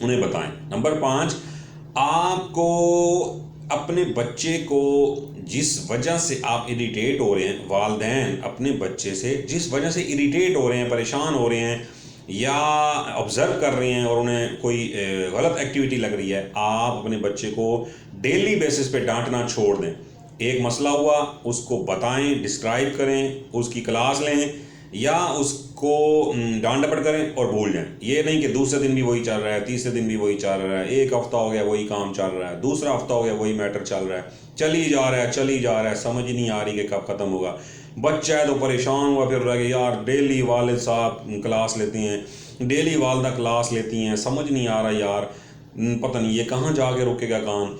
انہیں بتائیں۔ نمبر 5، آپ کو اپنے بچے کو جس وجہ سے آپ اریٹیٹ ہو رہے ہیں، والدین اپنے بچے سے جس وجہ سے اریٹیٹ ہو رہے ہیں، پریشان ہو رہے ہیں یا آبزرو کر رہے ہیں اور انہیں کوئی غلط ایکٹیویٹی لگ رہی ہے، آپ اپنے بچے کو ڈیلی بیسس پہ ڈانٹنا چھوڑ دیں۔ ایک مسئلہ ہوا، اس کو بتائیں، ڈسکرائب کریں، اس کی کلاس لیں یا اس کو ڈانٹ ڈپٹ کریں اور بھول جائیں۔ یہ نہیں کہ دوسرے دن بھی وہی چل رہا ہے، تیسرے دن بھی وہی چل رہا ہے، ایک ہفتہ ہو گیا وہی کام چل رہا ہے، دوسرا ہفتہ ہو گیا وہی میٹر چل رہا ہے، چلی جا رہا ہے، سمجھ ہی نہیں آ رہی کہ کب ختم ہوگا۔ بچہ ہے تو پریشان ہوا پھر رہا کہ یار ڈیلی والد صاحب کلاس لیتے ہیں، ڈیلی والدہ کلاس لیتی ہیں، سمجھ نہیں آ رہا یار، پتہ نہیں یہ کہاں جا کے رکے گا کام۔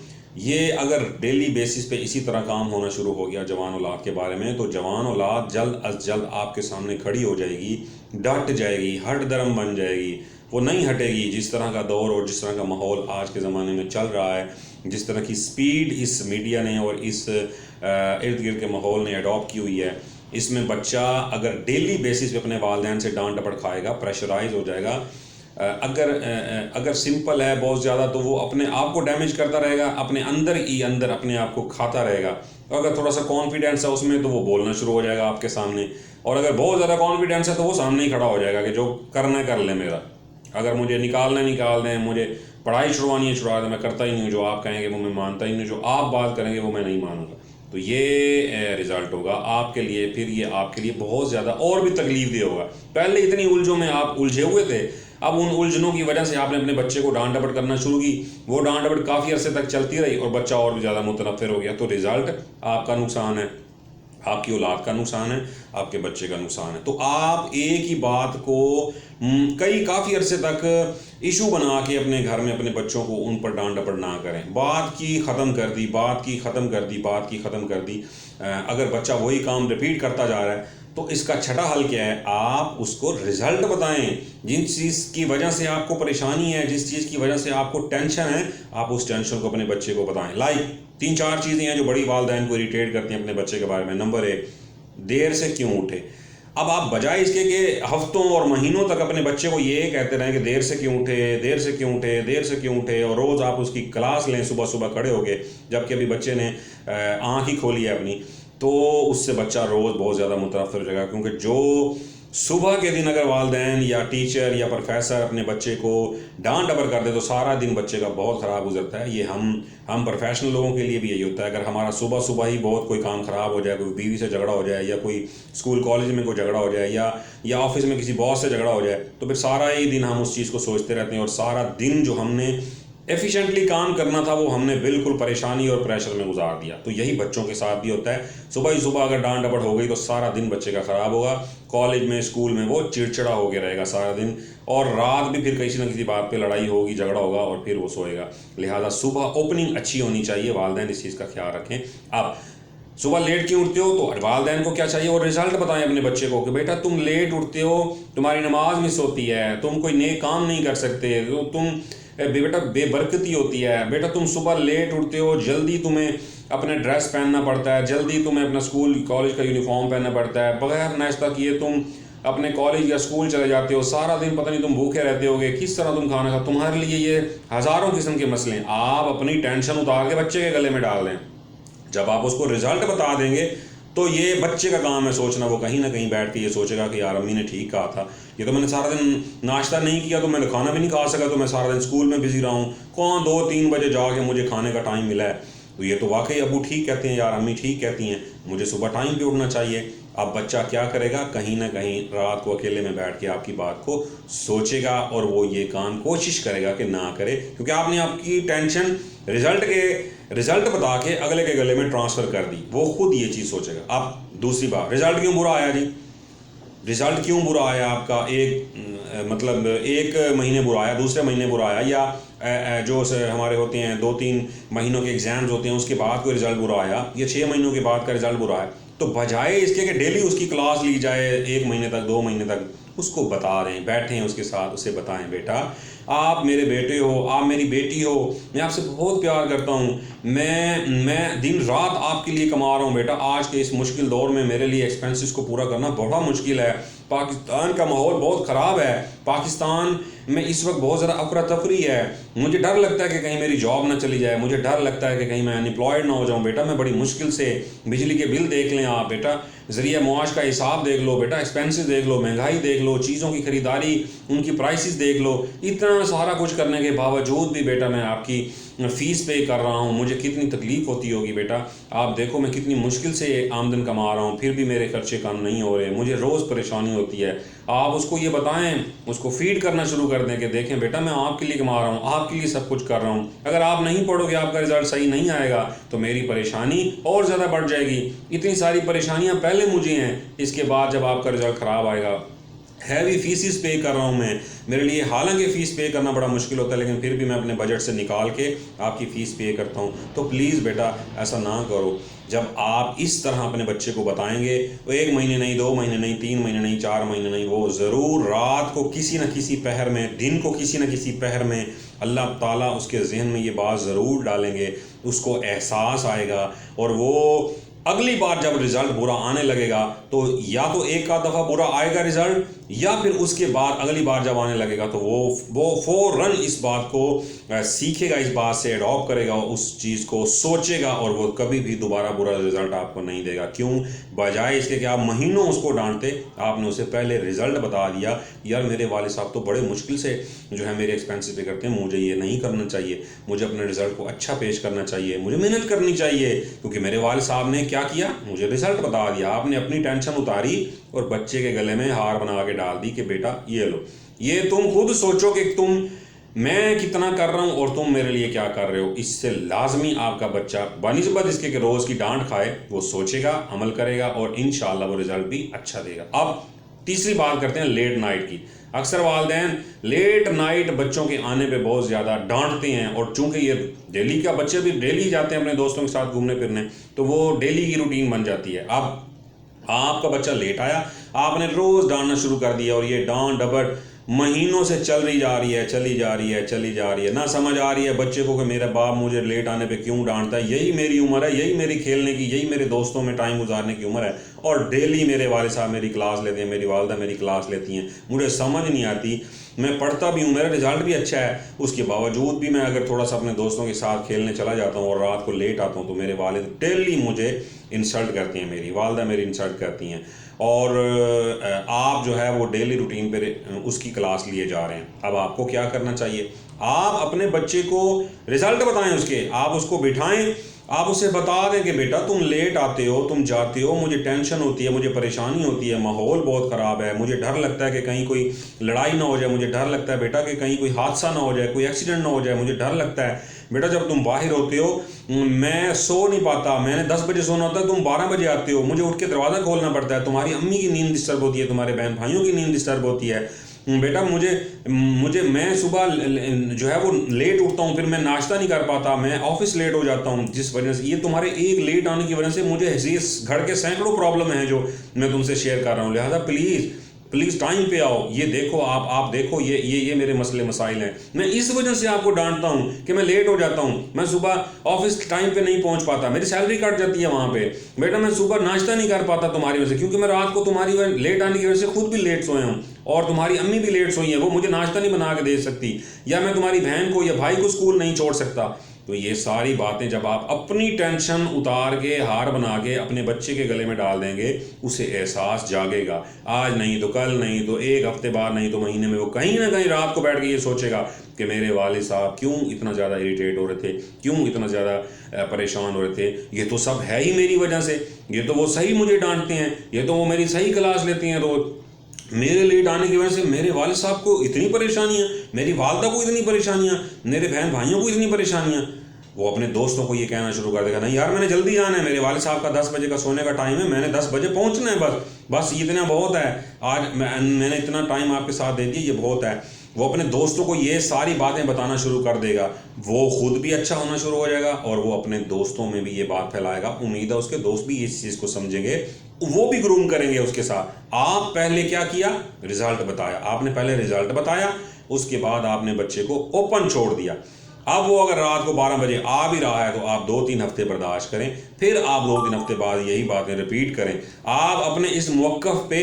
یہ اگر ڈیلی بیسس پہ اسی طرح کام ہونا شروع ہو گیا جوان اولاد کے بارے میں، تو جوان اولاد جلد از جلد آپ کے سامنے کھڑی ہو جائے گی، ڈٹ جائے گی، ہٹ درم بن جائے گی، وہ نہیں ہٹے گی۔ جس طرح کا دور اور جس طرح کا ماحول آج کے زمانے میں چل رہا ہے، جس طرح کی سپیڈ اس میڈیا نے اور اس ارد گرد کے ماحول نے اڈاپٹ کی ہوئی ہے، اس میں بچہ اگر ڈیلی بیسس پہ اپنے والدین سے ڈانٹ ڈپٹ کھائے گا، پریشرائز ہو جائے گا، اگر سمپل ہے بہت زیادہ تو وہ اپنے آپ کو ڈیمیج کرتا رہے گا، اپنے اندر ہی اندر اپنے آپ کو کھاتا رہے گا۔ اگر تھوڑا سا کانفیڈینس ہے اس میں تو وہ بولنا شروع ہو جائے گا آپ کے سامنے، اور اگر بہت زیادہ کانفیڈینس ہے تو وہ سامنے ہی کھڑا ہو جائے گا کہ جو کرنا ہے کر لیں میرا، اگر مجھے نکالنا ہے نکال دیں، مجھے پڑھائی چھڑوانی ہے چھڑوا دیں، میں کرتا ہی نہیں ہوں، جو آپ کہیں گے وہ میں مانتا ہی نہیں، جو آپ بات کریں گے وہ میں نہیں مانوں گا۔ تو یہ رزلٹ ہوگا آپ کے لیے، پھر یہ آپ کے لیے بہت زیادہ اور بھی تکلیف دہ ہوگا۔ پہلے اتنی الجھنوں میں آپ الجھے ہوئے تھے، اب ان الجھنوں کی وجہ سے آپ نے اپنے بچے کو ڈانٹ ڈپٹ کرنا شروع کی، وہ ڈانٹ ڈپٹ کافی عرصے تک چلتی رہی اور بچہ اور بھی زیادہ متنفر ہو گیا، تو رزلٹ آپ کا نقصان ہے، آپ کی اولاد کا نقصان ہے، آپ کے بچے کا نقصان ہے۔ تو آپ ایک ہی بات کو کافی عرصے تک ایشو بنا کے اپنے گھر میں اپنے بچوں کو ان پر ڈانٹ ڈپٹ نہ کریں۔ بات کی ختم کر دی۔ اگر بچہ وہی کام ریپیٹ کرتا جا رہا ہے تو اس کا چھٹا حل کیا ہے؟ آپ اس کو رزلٹ بتائیں۔ جن چیز کی وجہ سے آپ کو پریشانی ہے، جس چیز کی وجہ سے آپ کو ٹینشن ہے، آپ اس ٹینشن کو اپنے بچے کو بتائیں۔ لائک 3-4 چیزیں ہیں جو بڑی والدین کو اریٹیٹ کرتی ہیں اپنے بچے کے بارے میں۔ نمبر 1، دیر سے کیوں اٹھے؟ اب آپ بجائے اس کے کہ ہفتوں اور مہینوں تک اپنے بچے کو یہ کہتے رہیں کہ دیر سے کیوں اٹھے، اور روز آپ اس کی کلاس لیں صبح کھڑے ہو کے، جبکہ ابھی بچے نے آنکھ ہی کھولی ہے اپنی، تو اس سے بچہ روز بہت زیادہ متنفر ہو جائے گا۔ کیونکہ جو صبح کے دن اگر والدین یا ٹیچر یا پروفیسر اپنے بچے کو ڈانٹ ڈپٹ کر دے تو سارا دن بچے کا بہت خراب گزرتا ہے۔ یہ ہم پروفیشنل لوگوں کے لیے بھی یہی ہوتا ہے۔ اگر ہمارا صبح ہی بہت کوئی کام خراب ہو جائے، کوئی بیوی سے جھگڑا ہو جائے، یا کوئی اسکول کالج میں کوئی جھگڑا ہو جائے، یا آفس میں کسی باس سے جھگڑا ہو جائے، تو پھر سارا ہی دن ہم اس چیز کو سوچتے رہتے ہیں، اور سارا دن جو ہم نے ایفیشینٹلی کام کرنا تھا وہ ہم نے بالکل پریشانی اور پریشر میں گزار دیا۔ تو یہی بچوں کے ساتھ بھی ہوتا ہے۔ صبح اگر ڈانٹ ڈپٹ ہو گئی تو سارا دن بچے کا خراب ہوگا، کالج میں اسکول میں وہ چڑچڑا ہو کے رہے گا سارا دن، اور رات بھی پھر کسی نہ کسی بات پہ لڑائی ہوگی، جھگڑا ہوگا، اور پھر وہ سوئے گا۔ لہٰذا صبح اوپننگ اچھی ہونی چاہیے، والدین اس چیز کا خیال رکھیں۔ اب صبح لیٹ کیوں اٹھتے ہو تو والدین کو کیا چاہیے، اور رزلٹ بتائیں اپنے بچے کو کہ بیٹا تم لیٹ اٹھتے ہو، تمہاری نماز مس ہوتی ہے، تم کوئی نیک کام نہیں کر سکتے، تم بیٹا بے برکتی ہوتی ہے، بیٹا تم صبح لیٹ اٹھتے ہو، جلدی تمہیں اپنا ڈریس پہننا پڑتا ہے، جلدی تمہیں اپنا اسکول کالج کا یونیفارم پہننا پڑتا ہے، بغیر ناشتہ کیے تم اپنے کالج یا اسکول چلے جاتے ہو، سارا دن پتہ نہیں تم بھوکے رہتے ہوگے، کس طرح تم کھانا کھاتے، تمہارے لیے یہ ہزاروں قسم کے مسئلے ہیں۔ آپ اپنی ٹینشن اتار کے بچے کے گلے میں ڈال دیں۔ جب آپ اس کو رزلٹ بتا دیں گے تو یہ بچے کا کام ہے سوچنا، وہ کہیں نہ کہیں بیٹھ کے یہ سوچے گا کہ یار امی نے ٹھیک کہا تھا، یہ تو میں نے سارا دن ناشتہ نہیں کیا تو میں نے کھانا بھی نہیں کھا سکا، تو میں سارا دن اسکول میں بزی رہا ہوں، کون 2-3 بجے جا کے مجھے کھانے کا ٹائم ملا ہے، تو یہ تو واقعی ابو ٹھیک کہتے ہیں، یار امی ٹھیک کہتی ہیں، مجھے صبح ٹائم پہ اٹھنا چاہیے۔ اب بچہ کیا کرے گا؟ کہیں نہ کہیں رات کو اکیلے میں بیٹھ کے آپ کی بات کو سوچے گا، اور وہ یہ کام کوشش کرے گا کہ نہ کرے، کیونکہ آپ نے آپ کی ٹینشن رزلٹ بتا کے اگلے کے گلے میں ٹرانسفر کر دی، وہ خود یہ چیز سوچے گا۔ اب دوسری بات، رزلٹ کیوں برا آیا جی؟ رزلٹ کیوں برا آیا آپ کا؟ ایک مہینے برا آیا، دوسرے مہینے برا آیا، یا جو ہمارے ہوتے ہیں 2-3 مہینوں کے ایگزامز ہوتے ہیں اس کے بعد کوئی رزلٹ برا آیا، یا 6 مہینوں کے بعد کا رزلٹ برا ہے، تو بجائے اس کے کہ ڈیلی اس کی کلاس لی جائے 1 مہینے تک 2 مہینے تک، اس کو بتا رہے ہیں، بیٹھیں اس کے ساتھ، اسے بتائیں بیٹا آپ میرے بیٹے ہو، آپ میری بیٹی ہو، میں آپ سے بہت پیار کرتا ہوں، میں دن رات آپ کے لیے کما رہا ہوں بیٹا، آج کے اس مشکل دور میں میرے لیے ایکسپینسز کو پورا کرنا بڑا مشکل ہے، پاکستان کا ماحول بہت خراب ہے، پاکستان میں اس وقت بہت زیادہ افراتفری ہے، مجھے ڈر لگتا ہے کہ کہیں میری جاب نہ چلی جائے، مجھے ڈر لگتا ہے کہ کہیں میں انپلائڈ نہ ہو جاؤں۔ بیٹا میں بڑی مشکل سے، بجلی کے بل دیکھ لیں آپ بیٹا، ذریعہ معاش کا حساب دیکھ لو بیٹا، ایکسپینسز دیکھ لو، مہنگائی دیکھ لو، چیزوں کی خریداری ان کی پرائسز دیکھ لو، اتنا سارا کچھ کرنے کے باوجود بھی بیٹا میں آپ کی فیس پے کر رہا ہوں، مجھے کتنی تکلیف ہوتی ہوگی بیٹا۔ آپ دیکھو میں کتنی مشکل سے آمدن کما رہا ہوں، پھر بھی میرے خرچے کم نہیں ہو رہے، مجھے روز پریشانی ہوتی ہے۔ آپ اس کو یہ بتائیں، اس کو فیڈ کرنا شروع کر دیں کہ دیکھیں بیٹا میں آپ کے لیے کما رہا ہوں، آپ کے لیے سب کچھ کر رہا ہوں، اگر آپ نہیں پڑھو گے، آپ کا رزلٹ صحیح نہیں آئے گا تو میری پریشانی اور زیادہ بڑھ جائے گی۔ اتنی ساری پریشانیاں پہلے مجھے ہیں، اس کے بعد جب آپ کا رزلٹ خراب آئے گا، ہیوی فیسز پے کر رہا ہوں میں، میرے لیے حالانکہ فیس پے کرنا بڑا مشکل ہوتا ہے لیکن پھر بھی میں اپنے بجٹ سے نکال کے آپ کی فیس پے کرتا ہوں۔ تو پلیز بیٹا ایسا نہ کرو۔ جب آپ اس طرح اپنے بچے کو بتائیں گے، وہ 1 مہینے نہیں، 2 مہینے نہیں، 3 مہینے نہیں، 4 مہینے نہیں، وہ ضرور رات کو کسی نہ کسی پہر میں، دن کو کسی نہ کسی پہر میں اللہ تعالیٰ اس کے ذہن میں یہ بات ضرور ڈالیں گے، اس کو احساس آئے گا، اور وہ اگلی بار جب رزلٹ برا آنے لگے گا تو یا تو ایک آدھ دفعہ برا آئے گا رزلٹ، یا پھر اس کے بعد اگلی بار جب آنے لگے گا تو وہ فوراً اس بات کو سیکھے گا، اس بات سے اڈاپٹ کرے گا، اس چیز کو سوچے گا، اور وہ کبھی بھی دوبارہ برا رزلٹ آپ کو نہیں دے گا۔ کیوں؟ بجائے اس کے کہ آپ مہینوں اس کو ڈانٹتے، آپ نے اسے پہلے رزلٹ بتا دیا، یار میرے والد صاحب تو بڑے مشکل سے جو ہے میرے ایکسپینسز پے کرتے ہیں، مجھے یہ نہیں کرنا چاہیے، مجھے اپنے رزلٹ کو اچھا پیش کرنا چاہیے، مجھے محنت کرنی چاہیے، کیونکہ میرے والد صاحب نے کیا کیا، مجھے رزلٹ بتا دیا۔ آپ نے اپنی ٹینشن اتاری اور بچے کے گلے میں ہار بنا کے ڈال دی کہ بیٹا یہ لو، یہ تم خود سوچو کہ میں کتنا کر رہا ہوں اور تم میرے لیے کیا کر رہے ہو۔ اس سے لازمی آپ کا بچہ بنسبت اس کے کہ روز کی ڈانٹ کھائے، وہ سوچے گا، عمل کرے گا، اور انشاءاللہ وہ رزلٹ بھی اچھا دے گا۔ اب تیسری بات کرتے ہیں لیٹ نائٹ کی۔ اکثر والدین لیٹ نائٹ بچوں کے آنے پہ بہت زیادہ ڈانٹتے ہیں، اور چونکہ یہ ڈیلی کا بچے بھی ڈیلی جاتے ہیں اپنے دوستوں کے ساتھ گھومنے پھرنے، تو وہ ڈیلی کی روٹین بن جاتی ہے۔ اب آپ کا بچہ لیٹ آیا، آپ نے روز ڈانٹنا شروع کر دیا، اور یہ ڈانٹ ڈپٹ مہینوں سے چلی جا رہی ہے، نہ سمجھ آ رہی ہے بچے کو کہ میرا باپ مجھے لیٹ آنے پہ کیوں ڈانٹتا ہے، یہی میری عمر ہے، یہی میری کھیلنے کی، یہی میرے دوستوں میں ٹائم گزارنے کی عمر ہے، اور ڈیلی میرے والد صاحب میری کلاس لیتے ہیں، میری والدہ میری کلاس لیتی ہیں، مجھے سمجھ نہیں آتی، میں پڑھتا بھی ہوں، میرا رزلٹ بھی اچھا ہے، اس کے باوجود بھی میں اگر تھوڑا سا اپنے دوستوں کے ساتھ کھیلنے چلا جاتا ہوں اور رات کو لیٹ آتا ہوں تو میرے والد ڈیلی مجھے انسلٹ کرتی ہیں، میری والدہ میری انسلٹ کرتی ہیں، اور آپ جو ہے وہ ڈیلی روٹین پہ اس کی کلاس لیے جا رہے ہیں۔ اب آپ کو کیا کرنا چاہیے؟ آپ اپنے بچے کو رزلٹ بتائیں، اس کے آپ اس کو بٹھائیں، آپ اسے بتا دیں کہ بیٹا تم لیٹ آتے ہو، تم جاتے ہو، مجھے ٹینشن ہوتی ہے، مجھے پریشانی ہوتی ہے، ماحول بہت خراب ہے، مجھے ڈر لگتا ہے کہ کہیں کوئی لڑائی نہ ہو جائے، مجھے ڈر لگتا ہے بیٹا کہ کہیں کوئی حادثہ نہ ہو جائے، کوئی ایکسیڈنٹ نہ ہو جائے، مجھے ڈر لگتا ہے بیٹا جب تم باہر ہوتے ہو میں سو نہیں پاتا، میں نے 10 بجے سونا ہوتا ہے، تم 12 بجے آتے ہو، مجھے اٹھ کے دروازہ کھولنا پڑتا ہے، تمہاری امی کی نیند ڈسٹرب ہوتی ہے، تمہارے بہن بھائیوں کی نیند ڈسٹرب ہوتی ہے، بیٹا میں صبح جو ہے وہ لیٹ اٹھتا ہوں، پھر میں ناشتہ نہیں کر پاتا، میں آفس لیٹ ہو جاتا ہوں، جس وجہ سے یہ تمہارے ایک لیٹ آنے کی وجہ سے مجھے حیثیت گھر کے سینکڑوں پرابلم ہیں جو میں تم سے شیئر کر رہا ہوں، لہٰذا پلیز ٹائم پہ آؤ، یہ دیکھو آپ دیکھو یہ میرے مسئلے مسائل ہیں، میں اس وجہ سے آپ کو ڈانٹتا ہوں کہ میں لیٹ ہو جاتا ہوں، میں صبح آفس ٹائم پہ نہیں پہنچ پاتا، میری سیلری کٹ جاتی ہے وہاں پہ، بیٹا میں صبح ناشتہ نہیں کر پاتا تمہاری وجہ سے، کیونکہ میں رات کو تمہاری لیٹ آنے کی وجہ سے خود بھی لیٹ سویا ہوں، اور تمہاری امی بھی لیٹ سوئی ہیں، وہ مجھے ناشتہ نہیں بنا کے دے سکتی، یا میں تمہاری بہن کو یا بھائی کو اسکول نہیں چھوڑ سکتا۔ تو یہ ساری باتیں جب آپ اپنی ٹینشن اتار کے ہار بنا کے اپنے بچے کے گلے میں ڈال دیں گے، اسے احساس جاگے گا، آج نہیں تو کل، نہیں تو ایک ہفتے بعد، نہیں تو مہینے میں، وہ کہیں نہ کہیں رات کو بیٹھ کے یہ سوچے گا کہ میرے والد صاحب کیوں اتنا زیادہ اریٹیٹ ہو رہے تھے، کیوں اتنا زیادہ پریشان ہو رہے تھے، یہ تو سب ہے ہی میری وجہ سے، یہ تو وہ صحیح مجھے ڈانٹتے ہیں، یہ تو وہ میری صحیح کلاس لیتے ہیں روز، میرے لیٹ آنے کی وجہ سے میرے والد صاحب کو اتنی پریشانیاں، میری والدہ کو اتنی پریشانیاں، میرے بہن بھائیوں کو اتنی پریشانیاں۔ وہ اپنے دوستوں کو یہ کہنا شروع کر دے گا، نہیں یار میں نے جلدی جانا ہے، میرے والد صاحب کا 10 بجے کا سونے کا ٹائم ہے، میں نے 10 بجے پہنچنا ہے، بس اتنا بہت ہے، آج میں نے اتنا ٹائم آپ کے ساتھ دے دیا، یہ بہت ہے۔ وہ اپنے دوستوں کو یہ ساری باتیں بتانا شروع کر دے گا، وہ خود بھی اچھا ہونا شروع ہو جائے گا، اور وہ اپنے دوستوں میں بھی یہ بات پھیلائے گا، امید ہے اس کے دوست بھی اس چیز کو سمجھیں گے، وہ بھی گروم کریں گے اس کے ساتھ۔ آپ پہلے کیا کیا؟ رزلٹ بتایا، آپ نے پہلے رزلٹ بتایا، اس کے بعد آپ نے بچے کو اوپن چھوڑ دیا۔ اب وہ اگر رات کو 12 بجے آ بھی رہا ہے تو آپ 2-3 ہفتے برداشت کریں، پھر آپ 2-3 ہفتے بعد یہی باتیں رپیٹ کریں، آپ اپنے اس موقف پہ